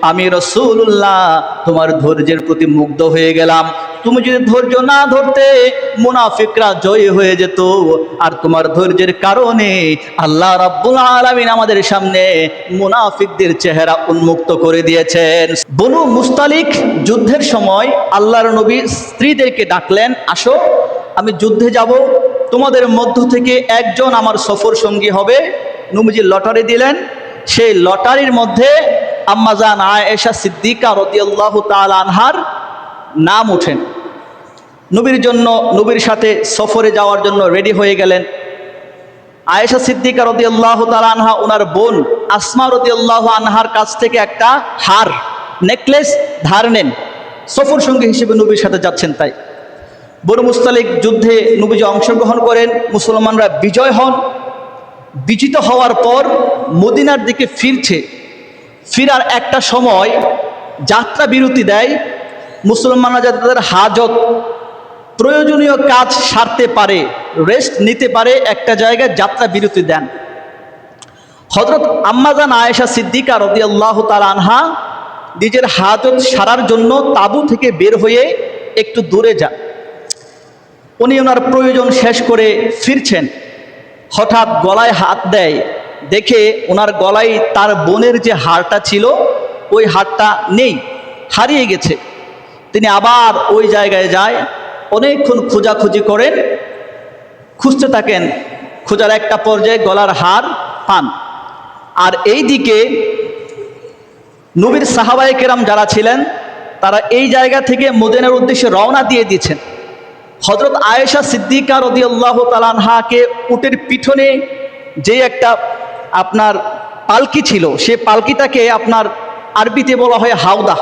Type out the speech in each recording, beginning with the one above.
আমি রাসূলুল্লাহ তোমার ধৈর্যের প্রতি মুগ্ধ হয়ে গেলাম। তুমি যদি ধৈর্য না ধরতে মুনাফিকরা জয়ী হয়ে যেত, আর তোমার ধৈর্যের কারণে আল্লাহ রাব্বুল আলামিন আমাদের সামনে মুনাফিকদের চেহারা উন্মুক্ত করে দিয়েছেন। বনু মুস্তালিক যুদ্ধের সময় আল্লাহর নবী স্ত্রীদেরকে ডাকলেন, আসো আমি যুদ্ধে যাব, তোমাদের মধ্য থেকে একজন আমার সফর সঙ্গী হবে। নবীজি লটারি দিলেন, সেই লটারির মধ্যে আম্মাজান আয়েশা সিদ্দিকা রাদিয়াল্লাহু তাআলা আনহার নাম ওঠেন। নবীর সাথে সফরে যাওয়ার জন্য রেডি হয়ে গেলেন। আয়েশা সিদ্দিকা রাদিয়াল্লাহু তাআলা আনহা ওনার বোন আসমা রাদিয়াল্লাহু আনহার কাছ থেকে একটা হার নেকলেস ধার নেন, সফর সঙ্গী হিসেবে নবীর সাথে যাচ্ছেন। তাই বনু মুস্তালিক যুদ্ধে নবীজি অংশগ্রহণ করেন, মুসলমানরা বিজয় হন। বিজিত হওয়ার পর মদিনার দিকে ফিরার একটা সময় যাত্রা বিরতি দেয়। মুসলমানরা যাতে তাদের হাজত প্রয়োজনীয় কাজ সারতে পারে, রেস্ট নিতে পারে, একটা জায়গায় যাত্রা বিরতি দেন। হযরত আম্মাজান আয়েশা সিদ্দিকা রাদিয়াল্লাহু তাআলা আনহা নিজের হাজত সারার জন্য তাঁবু থেকে বের হয়ে একটু দূরে যান। উনি ওনার প্রয়োজন শেষ করে ফিরছেন, হঠাৎ গলায় হাত দেয়, দেখে ওনার গলায় তার বোনের যে হারটা ছিল ওই হারটা নেই, হারিয়ে গেছে। তিনি আবার ওই জায়গায় যায়, অনেকক্ষণ খোঁজাখুঁজি করেন, খুঁজতে থাকেন। খোঁজার একটা পর্যায়ে গলার হার পান। আর এই দিকে নবীর সাহাবায়ে কেরাম যারা ছিলেন তারা এই জায়গা থেকে মদিনার উদ্দেশ্যে রওনা দিয়ে দিয়েছেন। হযরত আয়েশা সিদ্দিকা রাদিয়াল্লাহু তাআলা আনহাকে উটের পিছনে যে একটা আপনার পালকি ছিল, সেই পালকিটাকে আপনার আরবিতে বলা হয় হাওদা।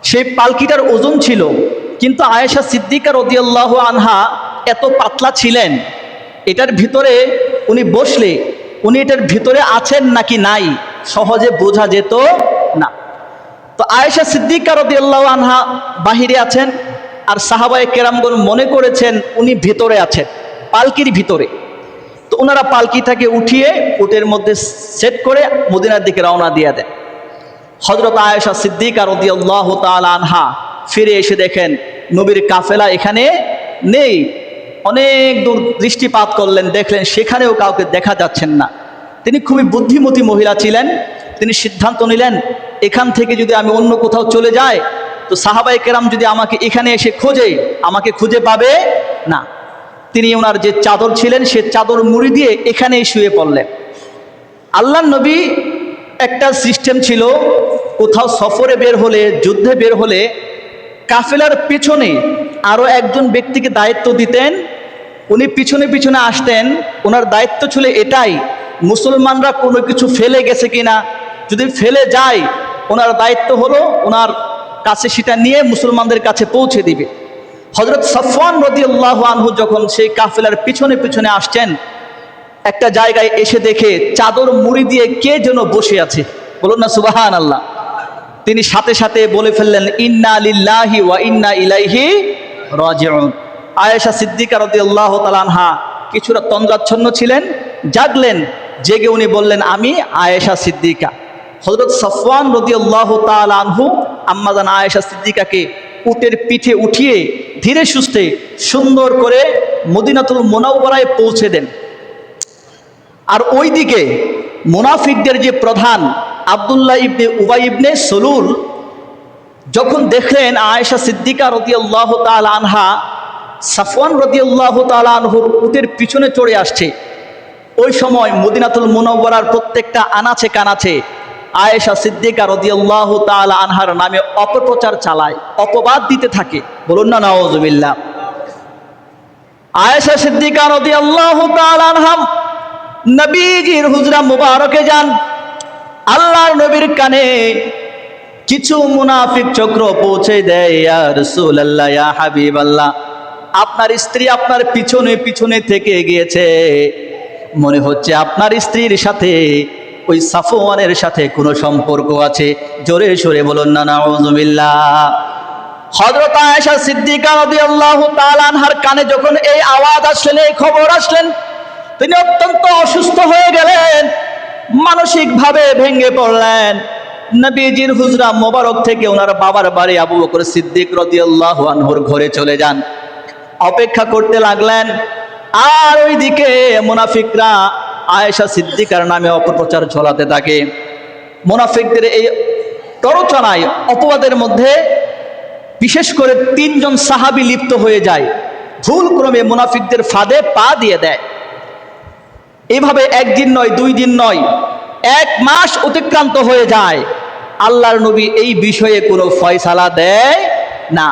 সেই পালকিটার ওজন ছিল, কিন্তু আয়েশা সিদ্দিকা রাদিয়াল্লাহু আনহা এত পাতলা ছিলেন, এটার ভিতরে উনি বসলে উনি এটার ভিতরে আছেন নাকি নাই সহজে বোঝা যেত না। তো আয়েশা সিদ্দিকা রাদিয়াল্লাহু আনহা বাহিরে আছেন, আর সাহাবায়ে কেরামগণ মনে করেছেন উনি ভিতরে আছেন, পালকির ভিতরে। তো ওনারা পালকিটাকে উঠিয়ে উটের মধ্যে সেট করে মদিনার দিকে রওনা দিয়ে দেন। হযরত আয়েশা সিদ্দিকা রাদিয়াল্লাহু তাআলা আনহা ফিরে এসে দেখেন নবীর কাফেলা এখানে নেই। অনেক দূর দৃষ্টিপাত করলেন, দেখলেন সেখানেও কাউকে দেখা যাচ্ছেন না। তিনি খুবই বুদ্ধিমতী মহিলা ছিলেন। তিনি সিদ্ধান্ত নিলেন, এখান থেকে যদি আমি অন্য কোথাও চলে যাই তো সাহাবায়ে কেরাম যদি আমাকে এখানে এসে খোঁজে, আমাকে খুঁজে পাবে না। তিনি ওনার যে চাদর ছিলেন সে চাদর মুড়ি দিয়ে এখানেই শুয়ে পড়লেন। আল্লাহর নবী একটা সিস্টেম ছিল, কোথাও সফরে বের হলে, যুদ্ধে বের হলে কাফেলার পিছনে আরো একজন ব্যক্তিকে দায়িত্ব দিতেন। উনি পিছনে পিছনে আসতেন। ওনার দায়িত্ব ছিল এটাই, মুসলমানরা কোনো কিছু ফেলে গেছে কিনা, যদি ফেলে যায় ওনার দায়িত্ব হলো ওনার কাছে সেটা নিয়ে মুসলমানদের কাছে পৌঁছে দিবে। হযরত সাফওয়ান রাদিয়াল্লাহু আনহু যখন সেই কাফেলার পিছনে পিছনে আসছেন, একটা জায়গায় এসে দেখে চাদর মুড়ি দিয়ে কে যেন বসে আছে, বলুন না সুবহানাল্লাহ। তিনি সাথে সাথে বলে ফেললেন, ইন্না লিল্লাহি ওয়া ইন্না ইলাইহি রাজিউন। আয়েশা সিদ্দিকা রাদিয়াল্লাহু তাআলা আনহা কিছুটা তন্দ্রাচ্ছন্ন ছিলেন, জাগলেন। জেগে উনি বললেন, আমি আয়েশা সিদ্দিকা। হযরত সাফওয়ান রাদিয়াল্লাহু তাআলা আনহু আম্মাজান আয়েশা সিদ্দিকাকে উটের পিঠে উঠিয়ে ধীরে সুস্থে সুন্দর করে মদিনাতুল মুনাওয়ারায় পৌঁছে দেন। আর ওইদিকে মুনাফিকদের যে প্রধান আব্দুল্লাহ ইবনে উবাই ইবনে সলুল যখন দেখলেন আয়েশা সিদ্দিকা রাদিয়াল্লাহু তাআলা আনহা সাফওয়ান রাদিয়াল্লাহু তাআলা আনহুর উটের পিছনে চড়ে আসছে, ওই সময় মদিনাতুল মুনাওয়ারার প্রত্যেকটা আনাচে কানাচে আয়েশা সিদ্দিকা রাদিয়াল্লাহু তাআলা আনহার নামে অপপ্রচার চালায়, অপবাদ দিতে থাকে, বলুন না নাউযুবিল্লাহ। আয়েশা সিদ্দিকা রাদিয়াল্লাহু তাআলা আনহা নবীজির হুজরা মুবারকে যান। আল্লাহর নবীর কানে কিছু মুনাফিক চক্র পৌঁছে দেয়, ইয়া রাসূলুল্লাহ, ইয়া হাবিবাল্লাহ, আপনার স্ত্রী আপনার পিছনে পিছনে থেকে গিয়েছে, মনে হচ্ছে আপনার স্ত্রীর সাথে ওই সাফওয়ানের সাথে কোনো সম্পর্ক আছে। জোরে সোরে বলুন না নাউযুবিল্লাহ। হযরত আয়েশা সিদ্দিকা রাদিয়াল্লাহু তাআলা আনহার কানে যখন এই আওয়াজ আসলেন, এই খবর আসলেন, তিনি অত্যন্ত অসুস্থ হয়ে গেলেন, মানসিকভাবে ভেঙে পড়লেন। নবীজির হুজরা মোবারক থেকে ওনার বাবার বাড়ি আবু বকর সিদ্দিক রাদিয়াল্লাহু আনহুর ঘরে চলে যান। অপেক্ষা করতে লাগলেন। আর ওইদিকে মুনাফিকরা আয়েশা সিদ্দিকার নামে অপপ্রচার ছড়াতে থাকে। মুনাফিকদের এই প্ররোচনায়, অপবাদের মধ্যে বিশেষ করে 3 জন সাহাবী লিপ্ত হয়ে যায়, ভুল ক্রমে মুনাফিকদের ফাঁদে পা দিয়ে দেয়। এইভাবে একদিন নয়, 2 দিন নয়, 1 মাস অতিক্রান্ত হয়ে যায়। আল্লাহর নবী এই বিষয়ে কোনো ফয়সালা দেয় না।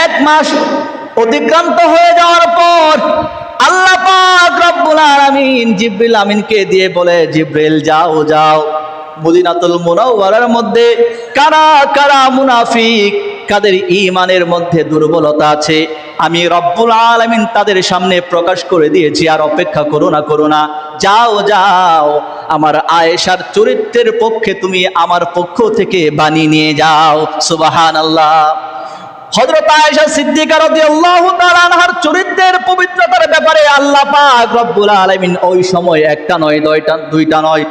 1 মাস অতিক্রান্ত হয়ে যাওয়ার পর আল্লাহ পাক রব্বুল আলামিন জিবরিল আমিনকে দিয়ে বলে, জিবরিল যাও যাও, মদিনাতুল মুনাওয়ারার মধ্যে কারা কারা মুনাফিক, কাদের ঈমানের মধ্যে দুর্বলতা আছে, আমি রব্বুল আলামিন তাদের সামনে প্রকাশ করে দিয়েছি। আর অপেক্ষা করো না, যাও যাও, আমার আয়েশার চরিত্রের পক্ষে তুমি আমার পক্ষ থেকে বাণী নিয়ে যাও। সুবহানাল্লাহ। হযরত আয়েশা সিদ্দিকা রাদিয়াল্লাহু তাআলা আনহার চরিত্রের পবিত্রতার ব্যাপারে আল্লাহ পাক রব্বুল আলামিন ওই সময় 1টা নয়, 2টা নয়,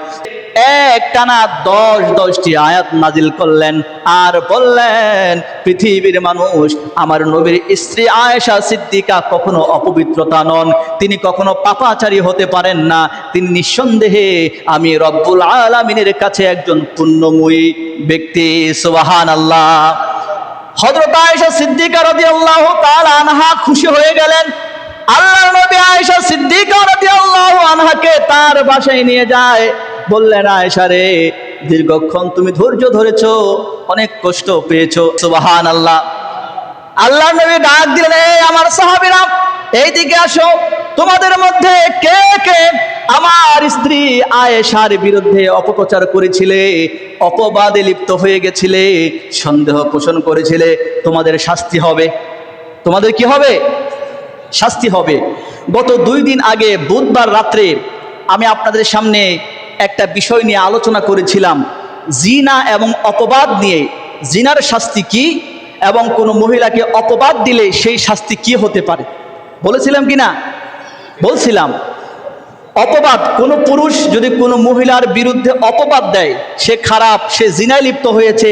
একটানা 10টি আয়াত নাজিল করলেন। আর বললেন, পৃথিবীর মানুষ, আমার নবীর স্ত্রী আয়েশা সিদ্দিকা কখনো অপবিত্রতা নন, তিনি কখনো পাপাচারী হতে পারেন না, তিনি নিঃসন্দেহে আমি রব্বুল আলামিনের কাছে একজন পুণ্যময়ী ব্যক্তি। সুবহানাল্লাহ। হযরত আয়েশা সিদ্দিকা রাদিয়াল্লাহু তাআলা আনহা খুশি হয়ে গেলেন। আল্লাহর নবী আয়েশা সিদ্দিকা রাদিয়াল্লাহু আনহাকে তার বাসায় নিয়ে যায়। বললেন, আয়েশা রে, দীর্ঘক্ষণ তুমি ধৈর্য ধরেছো, অনেক কষ্ট পেয়েছো। সুবহানাল্লাহ। আল্লাহর নবী ডাক দিলেন, এই আমার সাহাবীরা, এইদিকে আসো। তোমাদের মধ্যে কে কে আমার স্ত্রী আয়েশার বিরুদ্ধে অপপ্রচার করেছিলে, অপবাদে লিপ্ত হয়ে গেছিলে, সন্দেহ পোষণ করেছিলে, তোমাদের শাস্তি হবে। তোমাদের কি হবে? শাস্তি হবে। গত 2 দিন আগে বুধবার রাত্রে আমি আপনাদের সামনে একটা বিষয় নিয়ে আলোচনা করেছিলাম, জিনা এবং অপবাদ নিয়ে। জিনার শাস্তি কি এবং কোনো মহিলাকে অপবাদ দিলে সেই শাস্তি কি হতে পারে বলেছিলাম কি না? বলছিলাম, অপবাদ, কোনো পুরুষ যদি কোনো মহিলার বিরুদ্ধে অপবাদ দেয়, সে খারাপ, সে জিনায় লিপ্ত হয়েছে,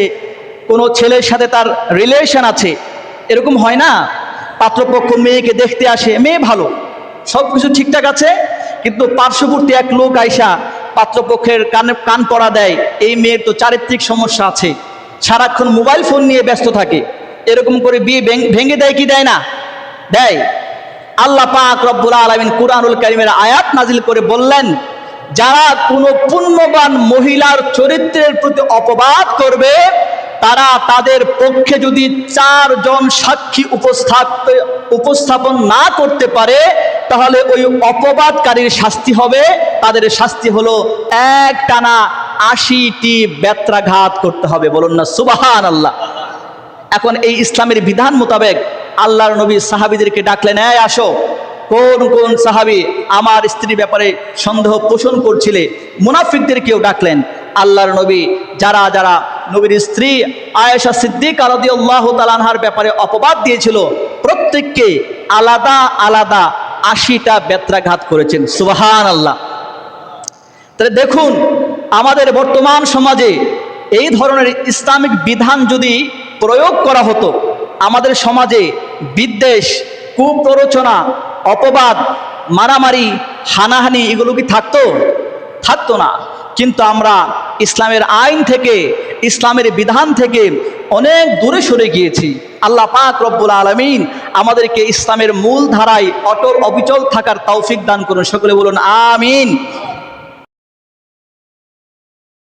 কোনো ছেলের সাথে তার রিলেশন আছে, এরকম হয় না? পাত্রপক্ষ মেয়েকে দেখতে আসে, মেয়ে ভালো, সব কিছু ঠিকঠাক আছে, কিন্তু পার্শ্ববর্তী এক লোক আইসা পাত্রপক্ষের কান পড়া দেয়, এই মেয়ের তো চারিত্রিক সমস্যা আছে, সারাক্ষণ মোবাইল ফোন নিয়ে ব্যস্ত থাকে, এরকম করে বিয়ে ভেঙে দেয় কি দেয় না? দেয়। আল্লাহ পাক রব্বুল আলামিন কুরআনুল কারীমের আয়াত নাজিল করে বললেন, যারা কোনো পুণ্যবান মহিলার চরিত্রের প্রতি অপবাদ করবে, তারা তাদের পক্ষে যদি 4 জন সাক্ষী উপস্থাপন না করতে পারে, তাহলে ওই অপবাদকারীর শাস্তি হবে, তাদের শাস্তি হলো একটানা 80টি বেত্রাঘাত করতে হবে। বলুন না সুবহানাল্লাহ। এখন এই ইসলামের বিধান মোতাবেক আল্লাহর নবী সাহাবীদেরকে ডাকলেন, এই আসো, কোন কোন সাহাবী আমার স্ত্রীর ব্যাপারে সন্দেহ পোষণ করছিলে, মুনাফিকদেরকেও ডাকলেন। আল্লাহর নবী যারা যারা নবীর স্ত্রী আয়েশা সিদ্দিকা রাদিয়াল্লাহু তাআলা আনহার ব্যাপারে অপবাদ দিয়েছিল, প্রত্যেককে আলাদা আলাদা 80টা বেত্রাঘাত করেছেন। সুবহানাল্লাহ। তাহলে দেখুন, আমাদের বর্তমান সমাজে এই ধরনের ইসলামিক বিধান যদি প্রয়োগ করা হতো, আমাদের সমাজে বিদ্বেষ, কুপ্ররোচনা, অপবাদ, মারামারি, হানাহানি এগুলো কি থাকতো? থাকতো না। কিন্তু আমরা ইসলামের আইন থেকে, ইসলামের বিধান থেকে অনেক দূরে সরে গিয়েছি। আল্লাহ পাক রব্বুল আলামিন আমাদেরকে ইসলামের মূল ধারায় অটল অবিচল থাকার তৌফিক দান করুন। সকলে বলুন আমিন।